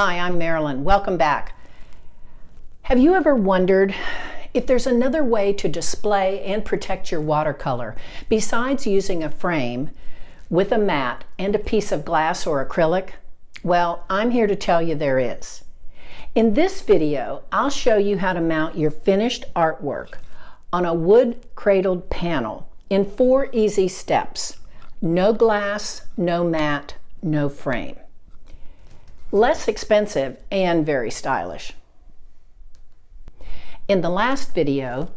Hi, I'm Marilyn. Welcome back. Have you ever wondered if there's another way to display and protect your watercolor besides using a frame with a mat and a piece of glass or acrylic? Well, I'm here to tell you there is. In this video, I'll show you how to mount your finished artwork on a wood cradled panel in 4 easy steps. No glass, no mat, no frame. Less expensive and very stylish. In the last video,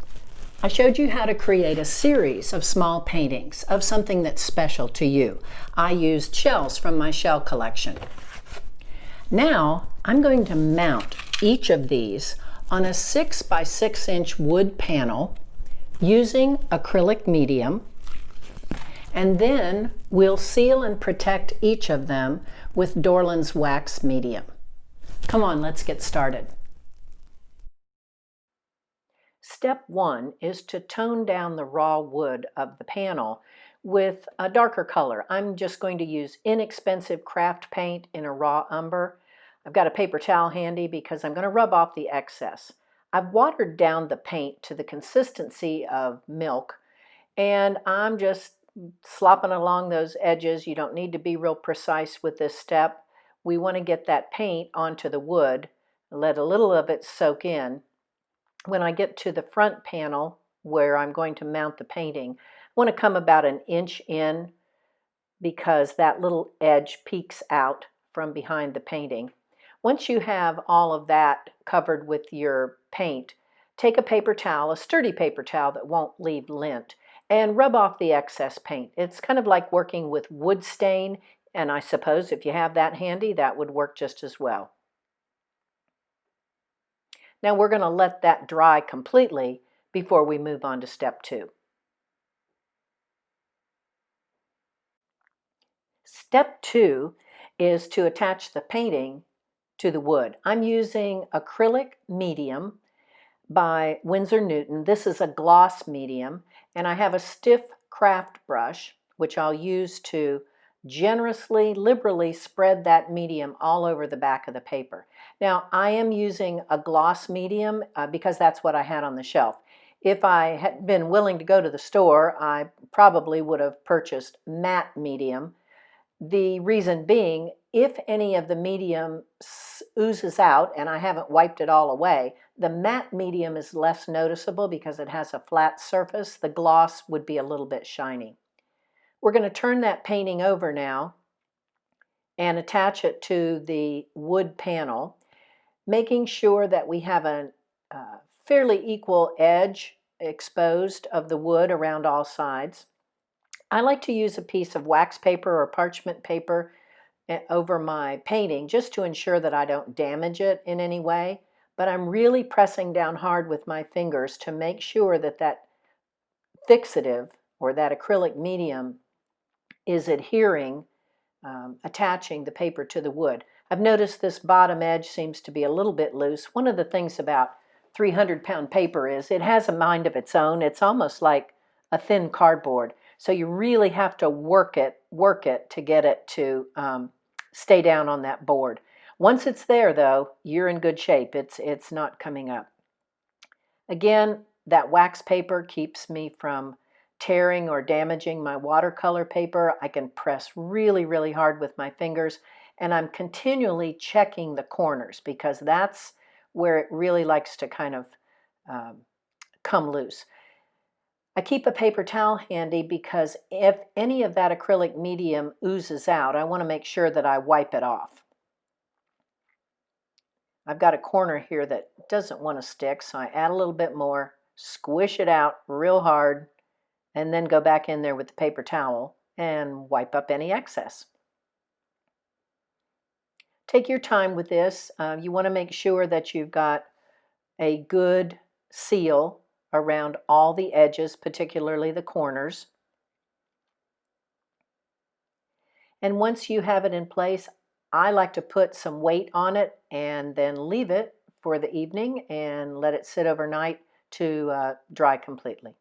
I showed you how to create a series of small paintings of something that's special to you. I used shells from my shell collection. Now, I'm going to mount each of these on a 6 by 6 inch wood panel using acrylic medium, and then we'll seal and protect each of them with Dorland's Wax Medium. Come on, let's get started. Step 1 is to tone down the raw wood of the panel with a darker color. I'm just going to use inexpensive craft paint in a raw umber. I've got a paper towel handy because I'm going to rub off the excess. I've watered down the paint to the consistency of milk, and I'm just slopping along those edges. You don't need to be real precise with this step. We want to get that paint onto the wood, let a little of it soak in. When I get to the front panel where I'm going to mount the painting, I want to come about 1 inch in because that little edge peeks out from behind the painting. Once you have all of that covered with your paint, take a paper towel, a sturdy paper towel that won't leave lint, and rub off the excess paint. It's kind of like working with wood stain, and I suppose if you have that handy, that would work just as well. Now we're going to let that dry completely before we move on to step 2. Step 2 is to attach the painting to the wood. I'm using acrylic medium by Winsor Newton. This is a gloss medium, and I have a stiff craft brush, which I'll use to generously, liberally spread that medium all over the back of the paper. Now, I am using a gloss medium because that's what I had on the shelf. If I had been willing to go to the store, I probably would have purchased matte medium. The reason being, if any of the medium oozes out and I haven't wiped it all away, the matte medium is less noticeable because it has a flat surface. The gloss would be a little bit shiny. We're going to turn that painting over now and attach it to the wood panel, making sure that we have a fairly equal edge exposed of the wood around all sides. I like to use a piece of wax paper or parchment paper over my painting just to ensure that I don't damage it in any way, but I'm really pressing down hard with my fingers to make sure that that fixative or that acrylic medium is adhering, attaching the paper to the wood. I've noticed this bottom edge seems to be a little bit loose. One of the things about 300-pound paper is it has a mind of its own. It's almost like a thin cardboard. So you really have to work it to get it to stay down on that board. Once it's there, though, you're in good shape. It's not coming up. Again, that wax paper keeps me from tearing or damaging my watercolor paper. I can press really, really hard with my fingers, and I'm continually checking the corners because that's where it really likes to kind of come loose. I keep a paper towel handy because if any of that acrylic medium oozes out, I want to make sure that I wipe it off. I've got a corner here that doesn't want to stick, so I add a little bit more, squish it out real hard, and then go back in there with the paper towel and wipe up any excess. Take your time with this. You want to make sure that you've got a good seal around all the edges, particularly the corners. And once you have it in place, I like to put some weight on it and then leave it for the evening and let it sit overnight to dry completely.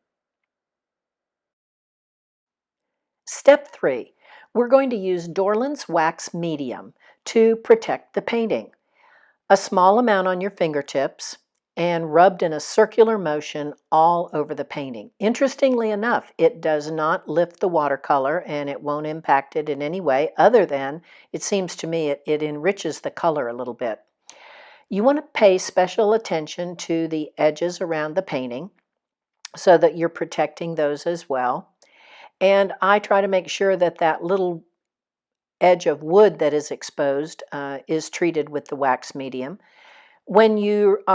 Step 3, we're going to use Dorland's Wax Medium to protect the painting. a small amount on your fingertips, and rubbed in a circular motion all over the painting. Interestingly enough, it does not lift the watercolor and it won't impact it in any way other than, it seems to me, it enriches the color a little bit. You want to pay special attention to the edges around the painting so that you're protecting those as well. And I try to make sure that that little edge of wood that is exposed is treated with the wax medium. When you've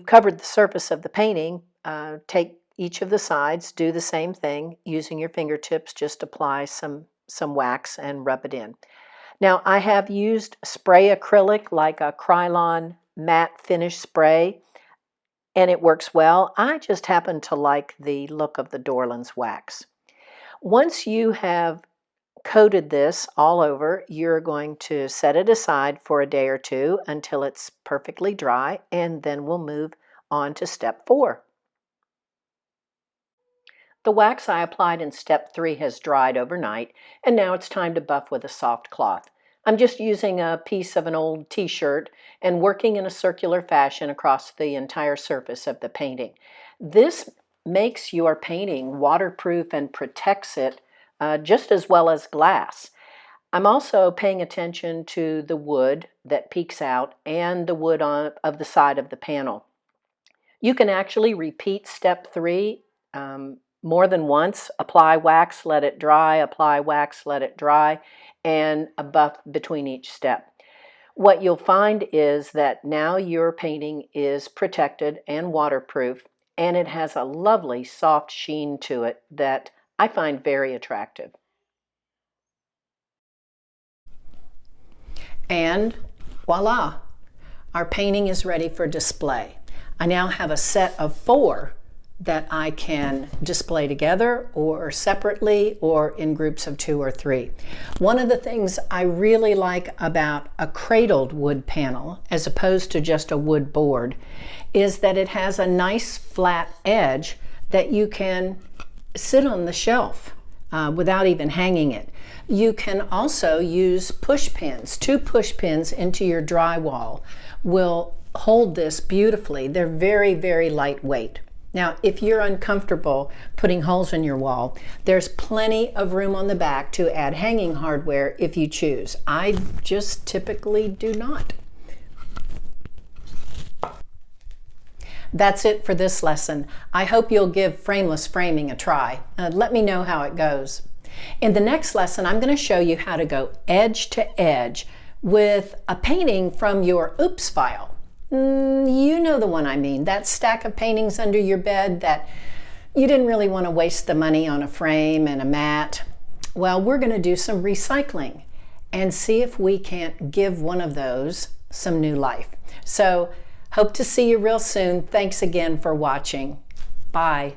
covered the surface of the painting, take each of the sides, do the same thing using your fingertips. Just apply some wax and rub it in. Now, I have used spray acrylic like a Krylon matte finish spray, and it works well. I just happen to like the look of the Dorland's wax. Once you have coated this all over, you're going to set it aside for a day or two until it's perfectly dry, and then we'll move on to step 4. The wax I applied in step 3 has dried overnight, and now it's time to buff with a soft cloth. I'm just using a piece of an old t-shirt and working in a circular fashion across the entire surface of the painting. This makes your painting waterproof and protects it just as well as glass. I'm also paying attention to the wood that peeks out and the wood of the side of the panel. You can actually repeat step 3 more than once. Apply wax, let it dry, apply wax, let it dry, and a buff between each step. What you'll find is that now your painting is protected and waterproof, and it has a lovely soft sheen to it that I find very attractive. And voila, our painting is ready for display. I now have a set of 4 that I can display together or separately or in groups of 2 or 3. One of the things I really like about a cradled wood panel as opposed to just a wood board is that it has a nice flat edge that you can sit on the shelf without even hanging it. You can also use push pins. 2 push pins into your drywall will hold this beautifully. They're very, very lightweight. Now, if you're uncomfortable putting holes in your wall, there's plenty of room on the back to add hanging hardware if you choose. I just typically do not. That's it for this lesson. I hope you'll give frameless framing a try. Let me know how it goes. In the next lesson, I'm going to show you how to go edge to edge with a painting from your Oops file. You know the one I mean, that stack of paintings under your bed that you didn't really want to waste the money on a frame and a mat. Well, we're going to do some recycling and see if we can't give one of those some new life. So, hope to see you real soon. Thanks again for watching. Bye.